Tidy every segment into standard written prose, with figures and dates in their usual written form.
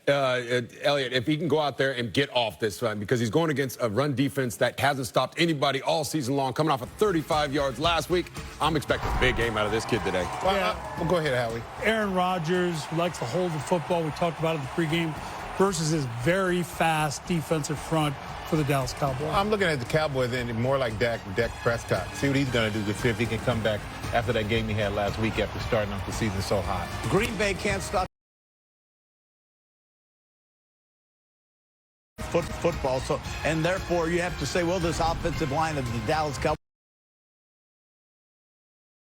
Elliott, if he can go out there and get off this one, because he's going against a run defense that hasn't stopped anybody all season long, coming off of 35 yards last week, I'm expecting a big game out of this kid today. Well, go ahead, Howie. Aaron Rodgers likes to hold the football. We talked about it in the pregame versus his very fast defensive front for the Dallas Cowboys. I'm looking at the Cowboys and more like Dak Prescott. See what he's going to do to see if he can come back after that game he had last week after starting off the season so hot. Green Bay can't stop football, and therefore you have to say, well, this offensive line of the Dallas Cowboys.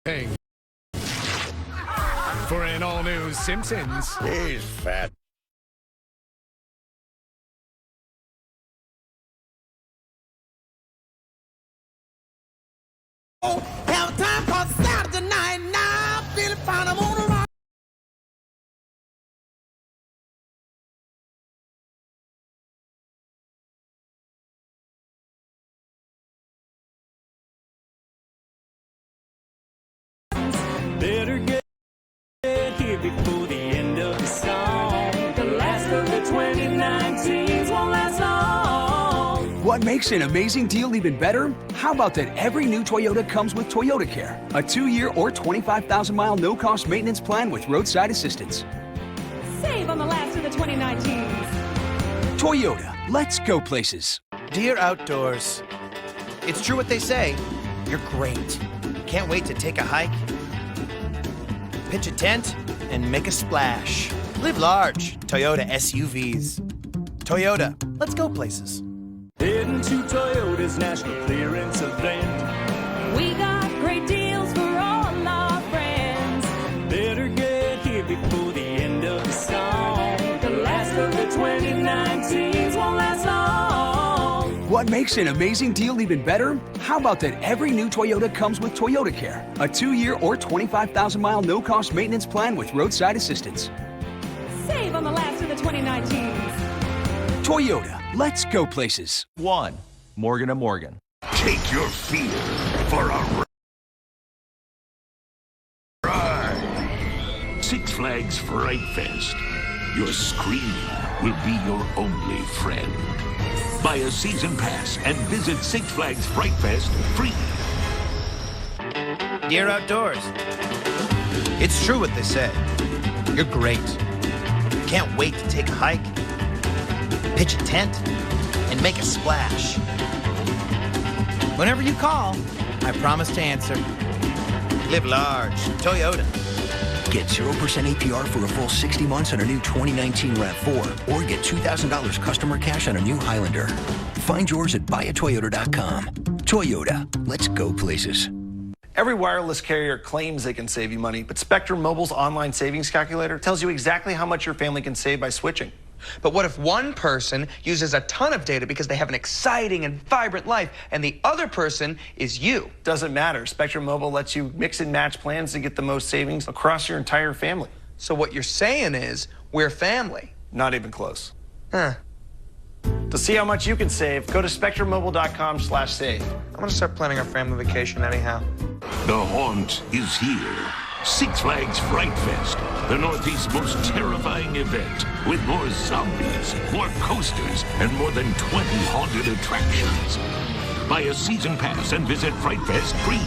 Hey. For an all-new Simpsons. He's fat. Have time for Saturday night now. Feeling fine, I'm on the run. Better get here before the end of the song. The last of the 2019s won't last long. What makes an amazing deal even better? How about that every new Toyota comes with Toyota Care, a 2-year or 25,000-mile no-cost maintenance plan with roadside assistance. Save on the last of the 2019s. Toyota, let's go places. Dear Outdoors, it's true what they say. You're great. Can't wait to take a hike, pitch a tent, and make a splash. Live large. Toyota SUVs. Toyota, let's go places. Heading to Toyota's national clearance event. We got great deals for all our friends. Better get here before the end of the song. The last of the 2019s won't last long. What makes an amazing deal even better? How about that every new Toyota comes with Toyota Care, a 2-year or 25,000-mile no-cost maintenance plan with roadside assistance. Save on the last of the 2019s. Toyota, let's go places. 1. Morgan & Morgan. Take your fear for a ride. Six Flags Fright Fest. Your scream will be your only friend. Buy a season pass and visit Six Flags Fright Fest free. Dear Outdoors, it's true what they say. You're great. Can't wait to take a hike, pitch a tent, and make a splash. Whenever you call, I promise to answer. Live large. Toyota. Get 0% APR for a full 60 months on a new 2019 RAV4 or get $2,000 customer cash on a new Highlander. Find yours at buyatoyota.com. Toyota, let's go places. Every wireless carrier claims they can save you money, but Spectrum Mobile's online savings calculator tells you exactly how much your family can save by switching. But what if one person uses a ton of data because they have an exciting and vibrant life, and the other person is you? Doesn't matter. Spectrum Mobile lets you mix and match plans to get the most savings across your entire family. So what you're saying is, we're family. Not even close. Huh. To see how much you can save, go to spectrummobile.com/save. I'm gonna start planning our family vacation anyhow. The haunt is here. Six Flags Fright Fest, the Northeast's most terrifying event, with more zombies, more coasters, and more than 20 haunted attractions. Buy a season pass and visit Fright Fest free.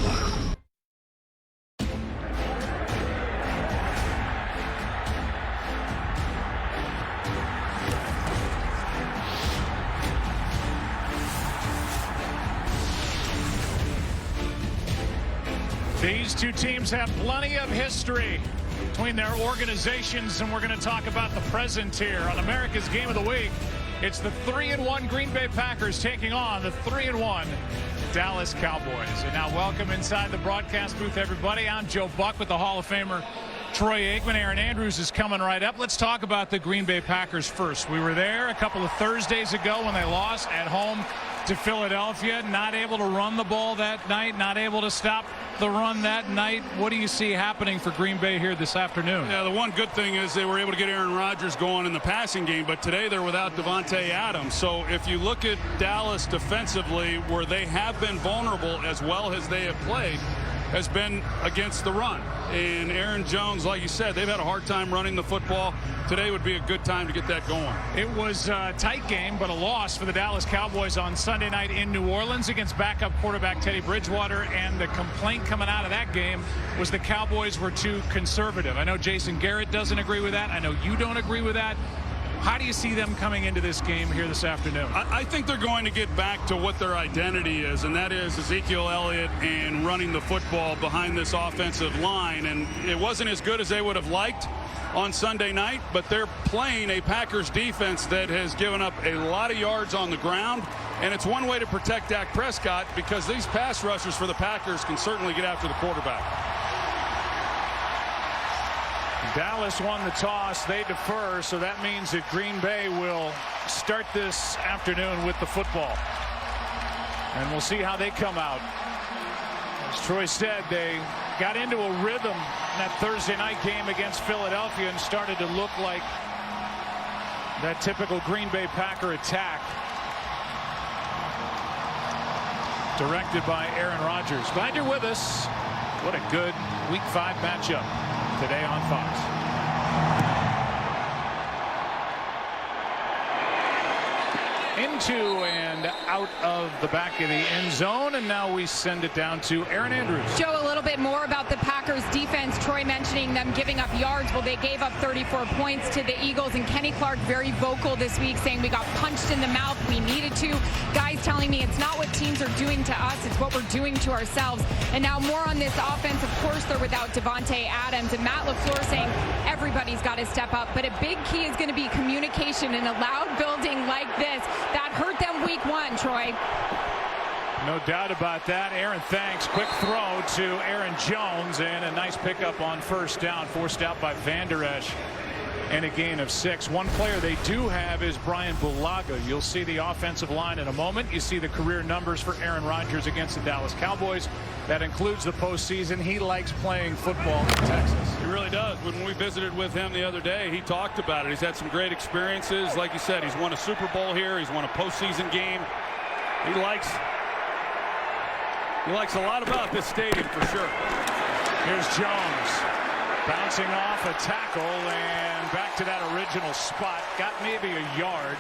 These two teams have plenty of history between their organizations, and we're going to talk about the present here on America's Game of the Week. It's the 3-1 Green Bay Packers taking on the 3-1 Dallas Cowboys. And now welcome inside the broadcast booth, everybody. I'm Joe Buck with the Hall of Famer Troy Aikman. Aaron Andrews is coming right up. Let's talk about the Green Bay Packers first. We were there a couple of Thursdays ago when they lost at home to Philadelphia. Not able to run the ball that night, not able to stop the run that night. What do you see happening for Green Bay here this afternoon? Yeah, the one good thing is they were able to get Aaron Rodgers going in the passing game, but today they're without Devontae Adams. So if you look at Dallas defensively, where they have been vulnerable as well as they have played, has been against the run. And Aaron Jones, like you said, they've had a hard time running the football. Today would be a good time to get that going. It was a tight game, but a loss for the Dallas Cowboys on Sunday night in New Orleans against backup quarterback Teddy Bridgewater. And the complaint coming out of that game was the Cowboys were too conservative. I know Jason Garrett doesn't agree with that. I know you don't agree with that. How do you see them coming into this game here this afternoon? I think they're going to get back to what their identity is, and that is Ezekiel Elliott and running the football behind this offensive line. And it wasn't as good as they would have liked on Sunday night, but they're playing a Packers defense that has given up a lot of yards on the ground. And it's one way to protect Dak Prescott, because these pass rushers for the Packers can certainly get after the quarterback. Dallas won the toss. They defer, so that means that Green Bay will start this afternoon with the football. And we'll see how they come out. As Troy said, they got into a rhythm in that Thursday night game against Philadelphia and started to look like that typical Green Bay Packer attack. Directed by Aaron Rodgers. Glad you're with us. What a good Week 5 matchup today on Fox. Into and out of the back of the end zone, and now we send it down to Aaron Andrews. Joe, a little bit more about the Packers defense. Troy mentioning them giving up yards. Well, they gave up 34 points to the Eagles, and Kenny Clark very vocal this week saying we got punched in the mouth. We needed to. Guys telling me it's not what teams are doing to us, it's what we're doing to ourselves. And now more on this offense. Of course, they're without Devontae Adams, and Matt LaFleur saying everybody's got to step up. But a big key is going to be communication in a loud building like this. That hurt them Week 1, Troy. No doubt about that. Aaron, thanks. Quick throw to Aaron Jones, and a nice pickup on first down, forced out by Van Der Esch, and a gain of 6. One player they do have is Brian Bulaga. You'll see the offensive line in a moment. You see the career numbers for Aaron Rodgers against the Dallas Cowboys. That includes the postseason. He likes playing football in Texas. He really does. When we visited with him the other day, he talked about it. He's had some great experiences. Like you said, he's won a Super Bowl here. He's won a postseason game. He likes a lot about this stadium for sure. Here's Jones bouncing off a tackle and back to that original spot. Got maybe a yard,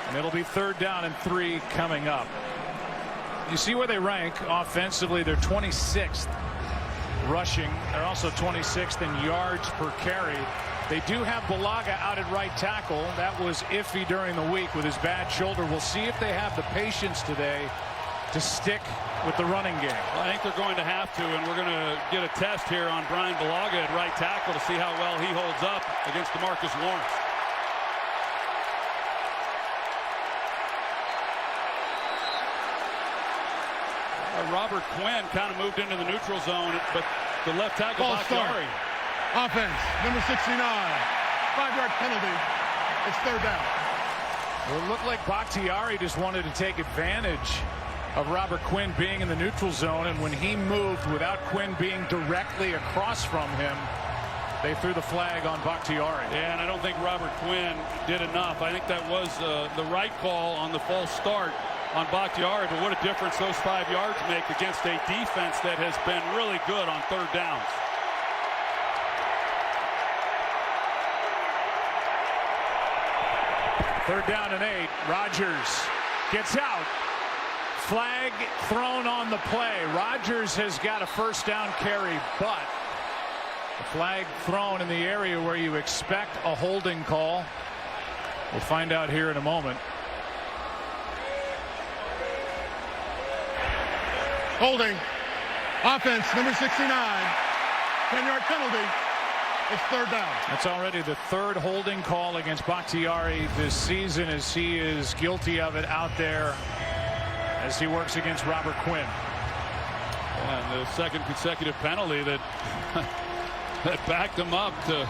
and it'll be 3rd down and 3 coming up. You see where they rank offensively. They're 26th rushing. They're also 26th in yards per carry. They do have Bulaga out at right tackle. That was iffy during the week with his bad shoulder. We'll see if they have the patience today to stick with the running game. Well, I think they're going to have to, and we're going to get a test here on Brian Bulaga at right tackle to see how well he holds up against DeMarcus Lawrence. Robert Quinn kind of moved into the neutral zone, but the left tackle, Bakhtiari. Offense, number 69. 5-yard penalty. It's 3rd down. Well, it looked like Bakhtiari just wanted to take advantage of Robert Quinn being in the neutral zone, and when he moved without Quinn being directly across from him, they threw the flag on Bakhtiari. Yeah, and I don't think Robert Quinn did enough. I think that was the right call on the false start on Bakhtiari, but what a difference those 5 yards make against a defense that has been really good on 3rd downs. Third down and 8. Rodgers gets out. Flag thrown on the play. Rodgers has got a 1st down carry, but the flag thrown in the area where you expect a holding call. We'll find out here in a moment. Holding. Offense, number 69. 10-yard penalty. It's 3rd down. That's already the 3rd holding call against Bakhtiari this season, as he is guilty of it out there as he works against Robert Quinn. And the 2nd consecutive penalty that that backed him up to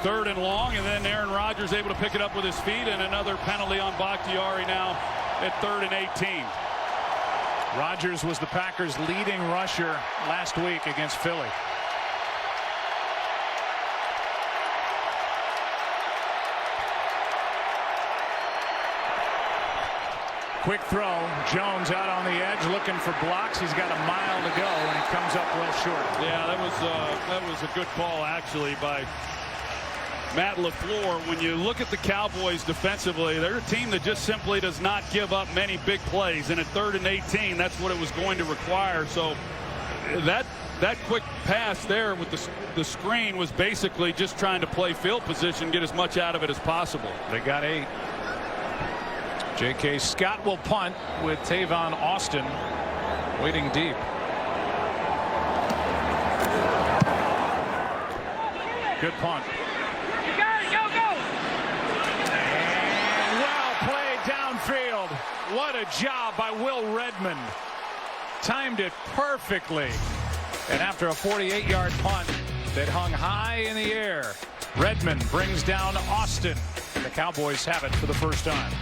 3rd and long, and then Aaron Rodgers able to pick it up with his feet, and another penalty on Bakhtiari now at 3rd and 18. Rodgers was the Packers' leading rusher last week against Philly. Quick throw. Jones out on the edge looking for blocks. He's got a mile to go, and he comes up well short. Yeah, that was a good call, actually, by Matt LaFleur. When you look at the Cowboys defensively, they're a team that just simply does not give up many big plays. And at 3rd and 18, that's what it was going to require. So that quick pass there with the screen was basically just trying to play field position, get as much out of it as possible. They got 8. J.K. Scott will punt with Tavon Austin waiting deep. Good punt. And well played downfield. What a job by Will Redmond. Timed it perfectly. And after a 48-yard punt that hung high in the air, Redmond brings down Austin. The Cowboys have it for the first time.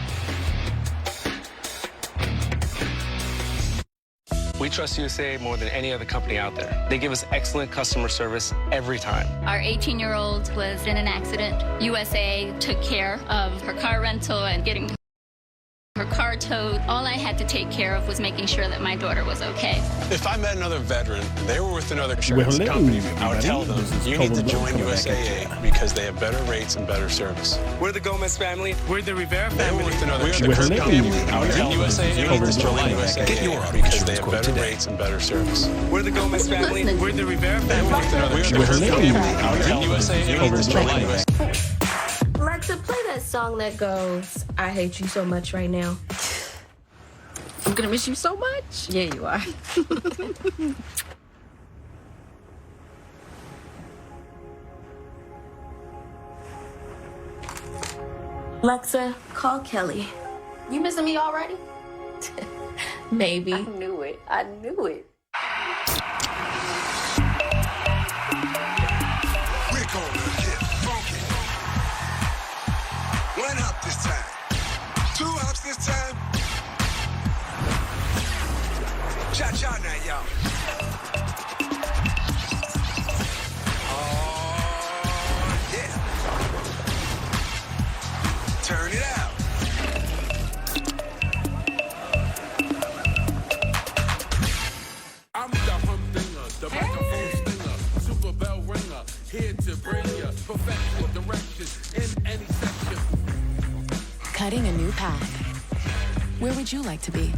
We trust USA more than any other company out there. They give us excellent customer service every time. Our 18-year-old was in an accident. USA took care of her car rental and getting her car towed. All I had to take care of was making sure that my daughter was okay. If I met another veteran and they were with another insurance company, I would tell them, you need to join USAA because they have better rates and better service. We're the Gomez family. We're the Rivera They were family. with another insurance company, I would tell them, you need to join USAA because they have better rates and better service. We're the Gomez family. We're the Rivera family. They were with another insurance company, I would tell them, you need to join USAA. Alexa, play that song that goes, I hate you so much right now. I'm gonna miss you so much. Yeah, you are. Alexa, call Kelly. You missing me already? Maybe. I knew it. I knew it. We're gonna get funky. 1 hop this time. 2 hops this time. Cha-cha now, y'all. Oh, yeah. Turn it out. I'm the humdinger, the microphone stinger, super bell ringer, here to bring ya professional direction in any section. Cutting a new path. Where would you like to be?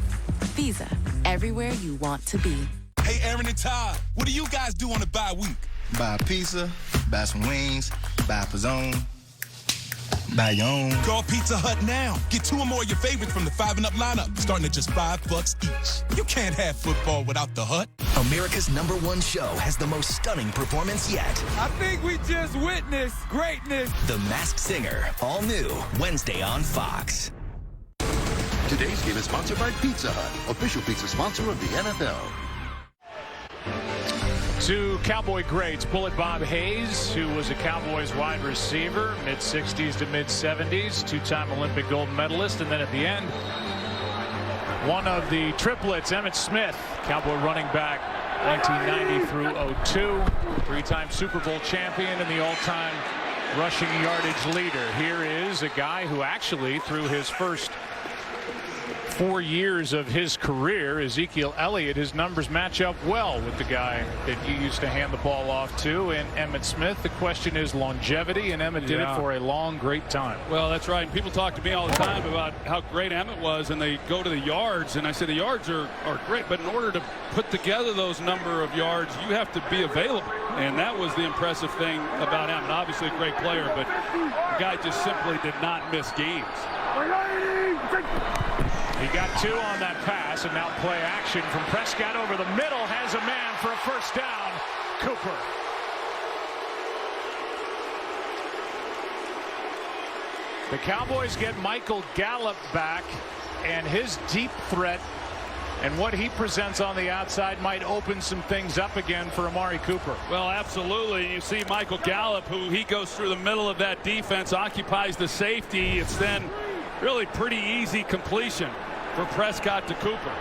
Visa, everywhere you want to be. Hey, Aaron and Todd, what do you guys do on a bye week? Buy a pizza, buy some wings, buy a pizzone, buy your own. Call Pizza Hut now. Get 2 or more of your favorites from the 5 and Up lineup, starting at just $5 each. You can't have football without the Hut. America's #1 show has the most stunning performance yet. I think we just witnessed greatness. The Masked Singer, all new, Wednesday on Fox. Today's game is sponsored by Pizza Hut, official pizza sponsor of the NFL. To Cowboy greats, Bullet Bob Hayes, who was a Cowboys wide receiver, mid-60s to mid-70s, 2-time Olympic gold medalist, and then at the end, one of the triplets, Emmitt Smith, Cowboy running back, 1990 through 02, 3-time Super Bowl champion and the all-time rushing yardage leader. Here is a guy who actually, through his first 4 years of his career, Ezekiel Elliott, his numbers match up well with the guy that you used to hand the ball off to, and Emmitt Smith. The question is longevity, and Emmitt did it for a long, great time. Well, that's right. People talk to me all the time about how great Emmitt was, and they go to the yards, and I say the yards are great, but in order to put together those number of yards, you have to be available, and that was the impressive thing about Emmitt. Obviously a great player, but the guy just simply did not miss games. He got 2 on that pass, and now play action from Prescott over the middle, has a man for a first down. Cooper. The Cowboys get Michael Gallup back, and his deep threat and what he presents on the outside might open some things up again for Amari Cooper. Well, absolutely. You see Michael Gallup, who he goes through the middle of that defense, occupies the safety. It's then really pretty easy completion for Prescott to Cooper.